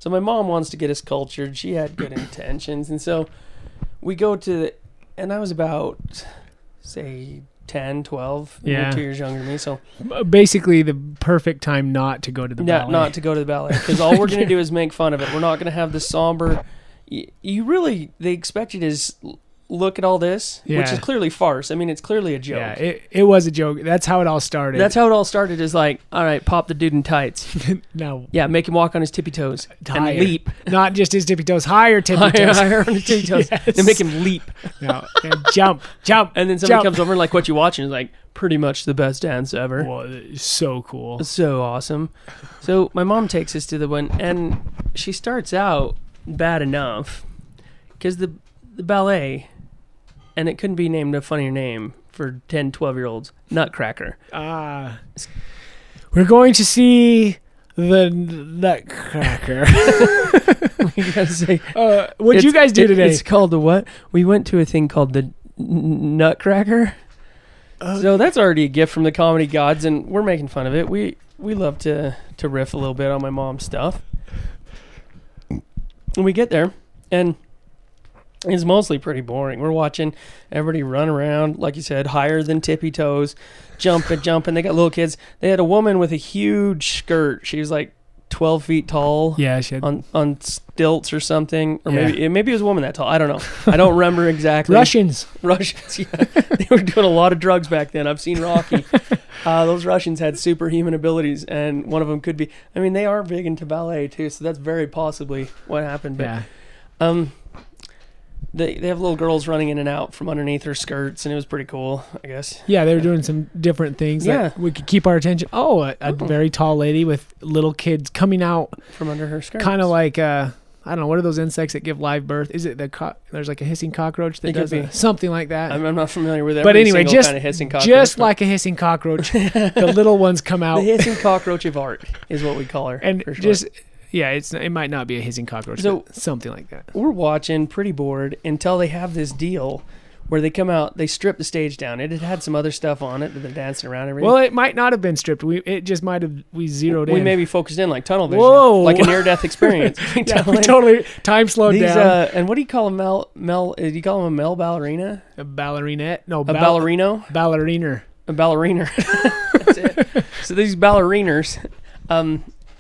So my mom wants to get us cultured. She had good intentions. And so we go and I was about, say, 10, 12, Yeah. 2 years younger than me. So Basically, the perfect time not to go to the ballet. not to go to the ballet, because all we're going to do is make fun of it. We're not going to have the somber. They expect you to look at all this, which Yeah. is clearly farce. I mean, it's clearly a joke. Yeah, it was a joke. That's how it all started. That's how it all started. Is like, all right, pop the dude in tights. No. Yeah, make him walk on his tippy toes Higher. and leap. Not just his tippy toes, higher tippy toes. Higher on his tippy toes. Yes. And make him leap. No, and jump. And then somebody jump. comes over and like, what you watching? Is like, pretty much the best dance ever. Well, it's so cool. So awesome. So my mom takes us to the one, and she starts out bad enough because the ballet, and it couldn't be named a funnier name for 10, 12-year-olds, Nutcracker. We're going to see the Nutcracker. You gotta say, What'd you guys do today? It's called the what? We went to a thing called the Nutcracker. So that's already a gift from the comedy gods, and we're making fun of it. We love to riff a little bit on my mom's stuff. And we get there, and it's mostly pretty boring. We're watching everybody run around, like you said, higher than tippy toes, jumping. They got little kids. They had a woman with a huge skirt. She was like 12 feet tall. Yeah, she had on stilts or something, or Yeah. maybe it was a woman that tall. I don't know. I don't remember exactly. Russians. Yeah, they were doing a lot of drugs back then. I've seen Rocky. Those Russians had superhuman abilities, and one of them could be. I mean, they are big into ballet too, so that's very possibly what happened. But Yeah. they have little girls running in and out from underneath their skirts, and it was pretty cool, I guess. Yeah, they were doing some different things that we could keep our attention. A very tall lady with little kids coming out From under her skirt. kind of like I don't know, what are those insects that give live birth? Is it there's like a hissing cockroach that It could does be. something like that? I'm not familiar with every But anyway, single kind of hissing cockroach. just like a hissing cockroach, the little ones come out. the hissing cockroach of art is what we call her. And for short. just it might not be a hissing cockroach, So- but something like that. We're watching, pretty bored, until they have this deal where they come out, they strip the stage down. It had some other stuff on it that they're dancing around and everything. Well, it might not have been stripped. We zeroed in. We maybe focused in like tunnel vision. Whoa. Like a near-death experience. Yeah, we totally time slowed These, down. and what do you call him, Mel? Do you call him a Mel ballerina? A ballerinette? No, A ballerino? balleriner. A balleriner. That's it. So these balleriners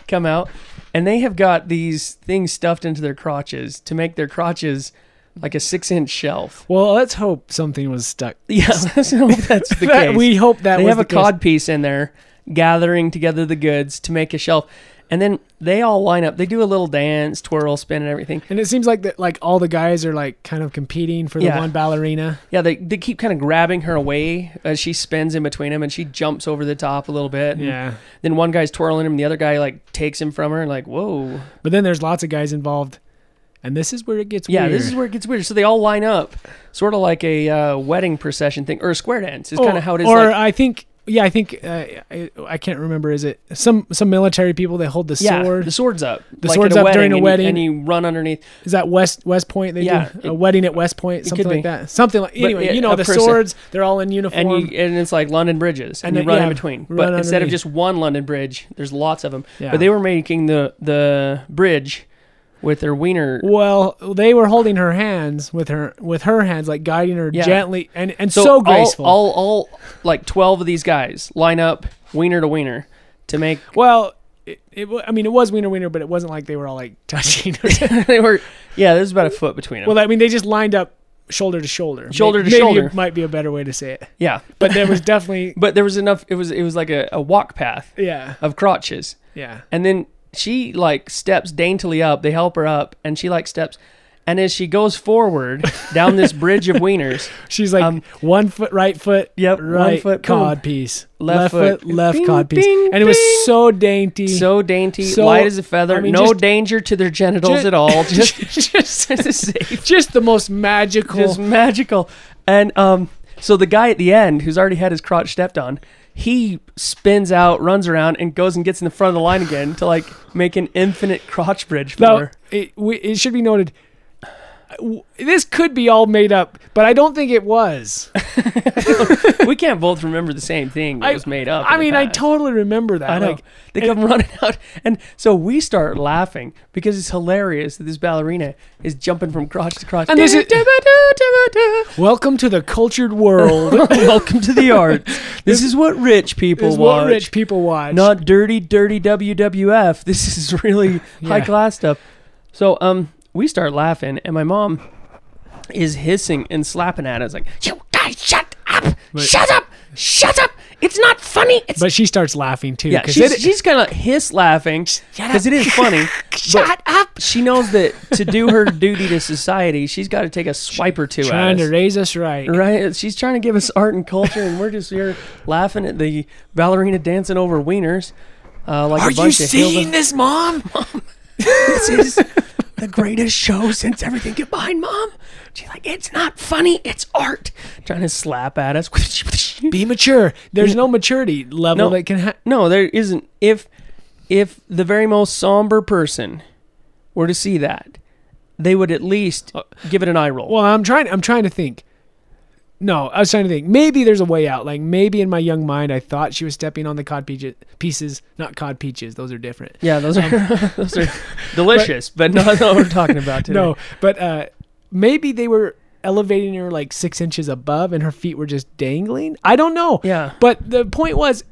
come out, and they have got these things stuffed into their crotches to make their crotches like a 6-inch shelf. Well, let's hope something was stuck. Yeah, let's hope that's the case. We hope that they was have the a case. cod piece in there, gathering together the goods to make a shelf, and then they all line up. They do a little dance, twirl, spin, and everything. And it seems like that, like all the guys are like kind of competing for the Yeah. one ballerina. Yeah, they keep kind of grabbing her away as she spins in between them, and she jumps over the top a little bit. And Yeah. then one guy's twirling him, and the other guy like takes him from her, and like, whoa. But then there's lots of guys involved. And this is where it gets Yeah, weird. this is where it gets weird. So they all line up, sort of like a wedding procession thing, or a square dance. Is kind of how it is. Or like, I think I can't remember. Is it some military people that hold the sword? the sword's up. The like sword's at a up during a wedding. and you run underneath. Is that West Point? They Yeah, do a wedding at West Point, something could like be. that. Something like anyway. yeah, You know a the person. swords. They're all in uniform. And it's like London bridges, and And you then, run in yeah, between. run But instead of underneath. just one London bridge, there's lots of them. Yeah. But they were making the bridge with their wiener. Well, they were holding her hands with her hands, like guiding her Yeah. gently and so graceful. All like 12 of these guys line up wiener to wiener to make. Well, it was wiener, but it wasn't like they were all like touching her. They were, yeah, there's about a foot between them. Well, I mean, they just lined up shoulder to shoulder. Shoulder to Maybe shoulder. it might be a better way to say it. Yeah, But there was definitely but there was enough. It was like a walk path yeah. of crotches, and then she like steps daintily up. They help her up, and she like steps. And as she goes forward down this bridge of wieners, She's like 1 foot, right foot, Yep, 1 right foot, cod boom. piece, Left foot, left bing, cod piece, bing, and it was bing. so dainty, so dainty, So- light as a feather, I mean, no just- danger to their genitals at all. Just, safe. just the most magical. Just magical. And so the guy at the end, who's already had his crotch stepped on, he spins out, runs around, and goes and gets in the front of the line again to like make an infinite crotch bridge for Now, her. it should be noted. This could be all made up, but I don't think it was. We can't both remember the same thing that was made up. I mean, I totally remember that. I know. Like, they come running out, and so we start laughing because it's hilarious that this ballerina is jumping from crotch to crotch. And this is, welcome to the cultured world. Welcome to the arts. This is what rich people watch. What rich people watch. Not dirty WWF. This is really high class stuff. So we start laughing, and my mom is hissing and slapping at us like, "You guys, shut up! Shut up! Shut up! It's not funny." But she starts laughing too. Yeah, she's kind of hiss laughing because it is funny. Shut up! She knows that to do her duty to society, she's got to take a swipe or two trying at us. to raise us right. Right? She's trying to give us art and culture, and we're just here laughing at the ballerina dancing over wieners. Like Are a bunch you of seeing this, Mom? This is the greatest show since everything combined, Mom. She's like, it's not funny, it's art. Trying to slap at us. Be mature. There's no maturity level that can No, there isn't. If the very most somber person were to see that, they would at least give it an eye roll. Well, I'm trying to think. No, I was trying to think. Maybe there's a way out. Like maybe in my young mind, I thought she was stepping on the cod pieces, not cod peaches. Those are different. Yeah, those are delicious, but not what we're talking about today. No, but maybe they were elevating her like 6 inches above, and her feet were just dangling. I don't know. Yeah. But the point was,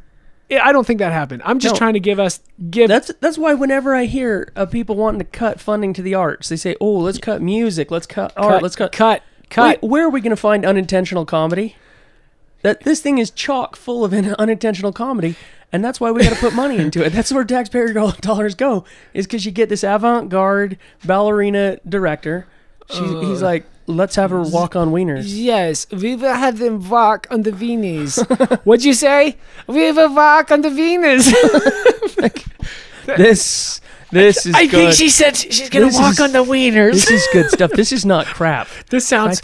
I don't think that happened. I'm just trying to give. That's why whenever I hear of people wanting to cut funding to the arts, they say, "Oh, let's cut music, let's cut art, let's cut." Wait, where are we going to find unintentional comedy? That this thing is chock full of unintentional comedy, and that's why we got to put money into it. That's where taxpayer dollars go, is because you get this avant-garde ballerina director. He's like, let's have her walk on wieners. Yes, we will have them walk on the wieners. What'd you say? We will walk on the wieners. This is I good. think she said she's going to walk on the wieners. This is good stuff. This is not crap. It sounds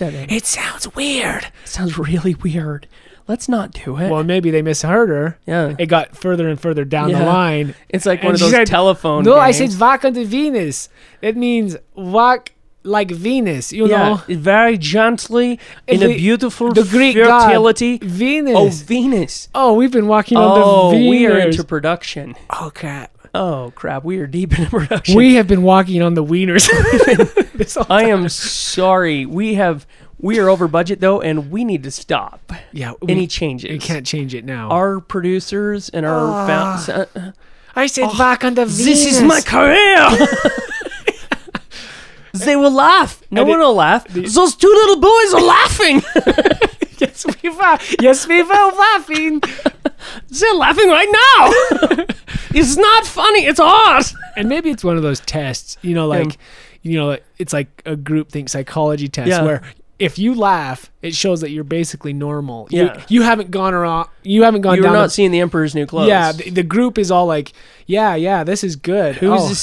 weird. It sounds really weird. Let's not do it. Well, maybe they misheard her. Yeah. It got further and further down the line. It's like one of those telephone No, games. I said walk on the Venus. It means walk like Venus, you know? Very gently in a beautiful the Greek fertility. God, Venus. Oh, Venus. Oh, we've been walking on the Venus. We are into production. Oh, crap. Oh, crap. We are deep into production. We have been walking on the wieners. I am sorry. We are over budget, though, and we need to stop any changes. We can't change it now. Our producers and our fans... I said walk on the Venus. This is my career. They will laugh. No one will laugh. Those two little boys are laughing. Yes, we are. Yes, we were laughing. They're laughing right now. It's not funny. It's hard. And maybe it's one of those tests, it's like a group think psychology test where if you laugh, it shows that you're basically normal. Yeah. You haven't gone around. You haven't gone down. You're not seeing the Emperor's New Clothes. Yeah. The group is all like, yeah, this is good. Who's a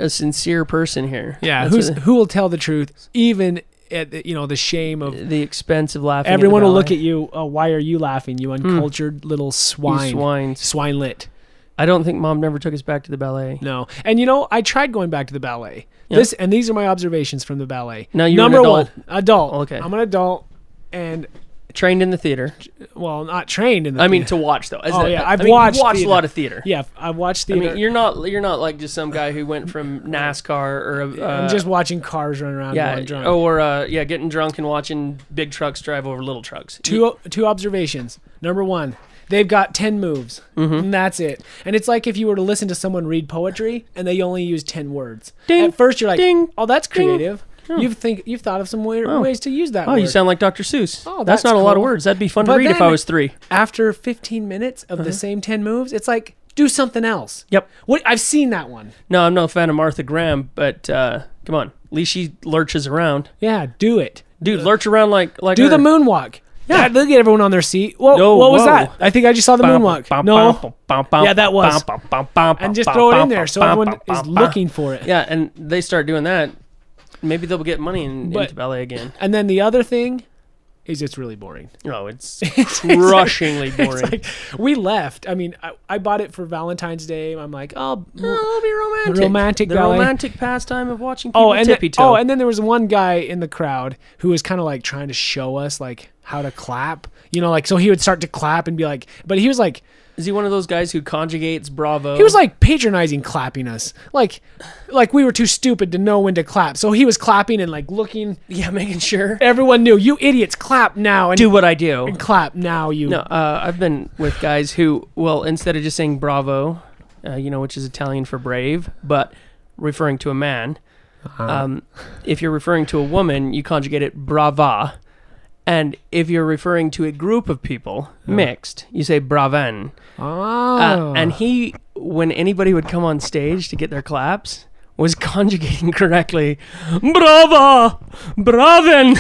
sincere person here? Yeah. Who will tell the truth, even at the shame of the expense of laughing. Everyone will look at you. Oh, why are you laughing? You uncultured little swine. You Swinelet. I don't think Mom never took us back to the ballet. No. And I tried going back to the ballet. Yeah. These are my observations from the ballet. Now you're Number one, adult. Okay. I'm an adult and trained in the theater. Well, not trained in the theater. I mean to watch though. I've watched a lot of theater. Yeah, I've watched theater. I mean, you're not like just some guy who went from NASCAR or I'm just watching cars run around going drunk. Or getting drunk and watching big trucks drive over little trucks. Two observations. Number one, they've got 10 moves, and that's it. And it's like if you were to listen to someone read poetry and they only use 10 words. Ding, at first you're like, ding, oh, that's creative. Oh. You've thought of some ways to use that word. Oh, you sound like Dr. Seuss. Oh, that's not a lot of words. That'd be fun to read if I was 3. After 15 minutes of the same 10 moves, it's like, do something else. Yep. I've seen that one. No, I'm no fan of Martha Graham, but come on. At least she lurches around. Yeah, do it. Dude, lurch around like do her. The moonwalk. Yeah, look at everyone on their seat. What was that? I think I just saw the moonwalk. No. Yeah, that was. And just throw it in there so everyone is looking for it. Yeah, and they start doing that. Maybe they'll get money into ballet again. And then the other thing is it's really boring. Oh, it's crushingly boring. It's like, we left. I mean, I bought it for Valentine's Day. I'm like, oh, I'll be romantic. Romantic the ballet. romantic pastime of watching people tippy toe. and then there was one guy in the crowd who was kind of like trying to show us like how to clap. You know, like so he would start to clap and be like, but he was like, is he one of those guys who conjugates bravo? he was like patronizing clapping us, like we were too stupid to know when to clap. So he was clapping and like looking. Yeah, making sure Everyone knew, you idiots, clap now and do what I do. and clap now. You No, I've been with guys who, well, instead of just saying bravo, which is Italian for brave, but referring to a man, if you're referring to a woman, you conjugate it brava. And if you're referring to a group of people, mixed, you say braven. Oh. And he, when anybody would come on stage to get their claps, was conjugating correctly, brava, braven.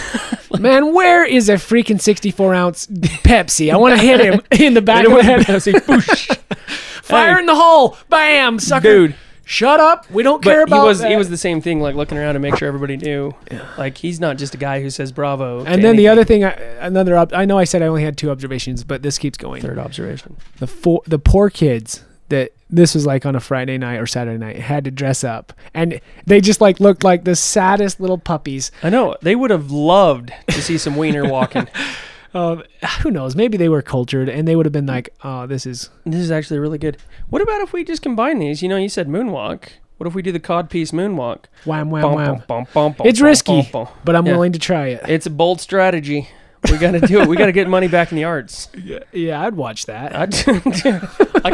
Man, where is a freaking 64-ounce Pepsi? I want to hit him in the back of the head. Fire in the hole. Bam, sucker. Dude. Shut up. We don't care about that. He was the same thing, like looking around to make sure everybody knew. Like, he's not just a guy who says bravo. And then the other thing, I know I said I only had 2 observations, but this keeps going. Third observation. The poor kids that this was like on a Friday night or Saturday night had to dress up, and they just like looked like the saddest little puppies. I know. They would have loved to see some wiener walking. Who knows? Maybe they were cultured and they would have been like, oh, this is actually really good. What about if we just combine these? You know, you said moonwalk. What if we do the codpiece moonwalk? Wham, wham, Bum, wham. bum, bum, bum, It's bum, risky, bum, bum. but I'm Yeah. willing to try it. It's a bold strategy. We got to do it. We got to get money back in the arts. Yeah, I'd watch that. I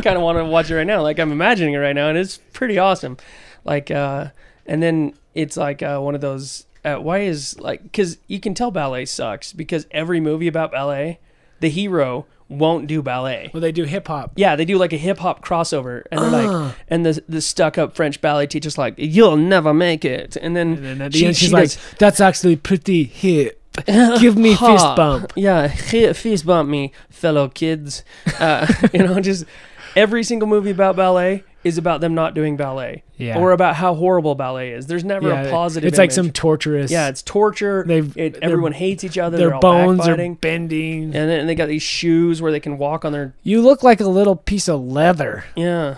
kind of want to watch it right now. Like, I'm imagining it right now, and it's pretty awesome. Like, and then it's like one of those. Why is like, because you can tell ballet sucks because every movie about ballet, the hero won't do ballet. Well, they do hip hop. Yeah, they do like a hip hop crossover, and they're like, and the stuck up French ballet teacher's like, "You'll never make it," and then at the end, she's like, "That's actually pretty hip. Give me fist bump." Yeah, fist bump me, fellow kids. Just every single movie about ballet is about them not doing ballet, or about how horrible ballet is. There's never a positive. It's image. like some torturous. Yeah, it's torture. Everyone hates each other. Their all bones backbiting. are bending, and then they got these shoes where they can walk on their. You look like a little piece of leather. Yeah.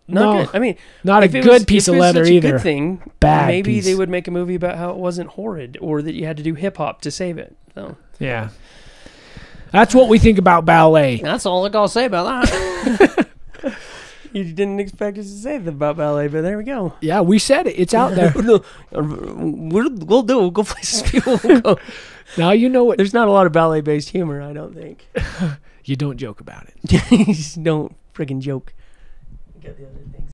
Not good. I mean, not a good piece of leather either. Good thing, bad. Maybe piece. they would make a movie about how it wasn't horrid, or that you had to do hip hop to save it. So yeah, that's what we think about ballet. That's all I gotta say about that. You didn't expect us to say that about ballet, but there we go. Yeah, we said it. It's out there. We'll do. We'll go places people will go. Now you know what. There's not a lot of ballet-based humor, I don't think. You don't joke about it. You just don't friggin' joke. You got the other things.